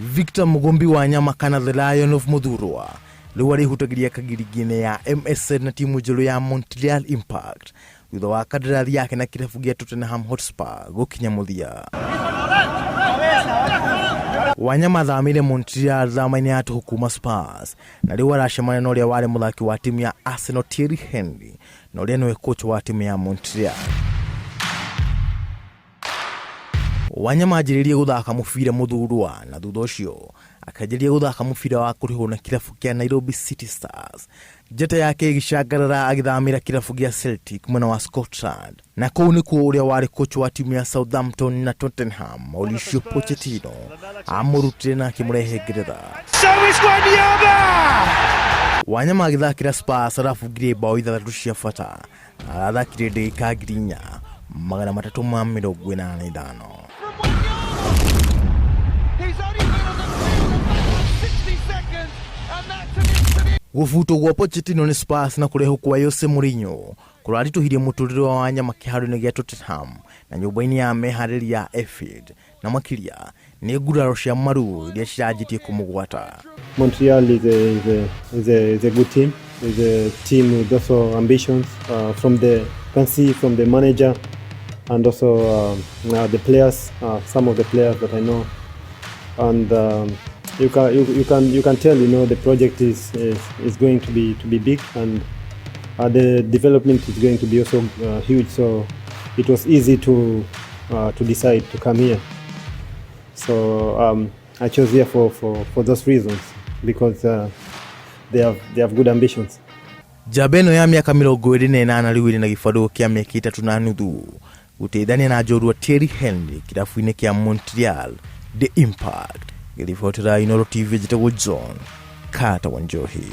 Victor Wanyama kana the Lion of Muthurwa liwari hutagiria kagirigine ya MSN na timu jelo ya Montreal Impact thutha wa kandarathi yake na kirabu gia Totenham Hotspur gukinyaniria. Wanyama thamire Montreal thamaine ya hukuma Spurs na riu aracemania na uria wari muthaki wa timu ya Arsenal Thierry Henry na uria niwe coach wa timu ya Montreal. Wanyama ajiririe guthaka mubira Muthurwa na thutha ucio akajiria guthaka mubira wa kuriho na kirabu kia Nairobi City Stars. Njata yake igicangarara agithamira kirabu gia Celtic mwena wa Scotland na kou nikuo uria wari coach wa timu ya Southampton na Totenham Mauricio Pochettino amurutire na akimurehe ngeretha. Wanyama agithakira Spurs arafungire bao 3 cia bata na athakire ndagika 485. Gufuto gwa Pochettino ni Spurs na kureho kwa Jose Mourinho kurarituhirie muturire wa Wanyama kiharu-ini gia Tottenham na nyumba-ini ya mehariri ya Anfield na makiria ni nguraro cia maru iria cirajitie kumugwata. Montreal is a good team. Is a team with also ambitions from the manager and also the players, some of the players that I know, and you can tell, you know, the project is going to be big, and the development is going to be also huge. So it was easy to decide to come here. So I chose here for those reasons, because they have good ambitions. Jabeno ya miaka 28 riu iri na gibaro kia miaka 3 na nuthu guteithania na njorua Thierry Henry kirabu-ini kia Montreal The Impact. Gilifotera Inoro TV jitagwo John Kata Wanjohi.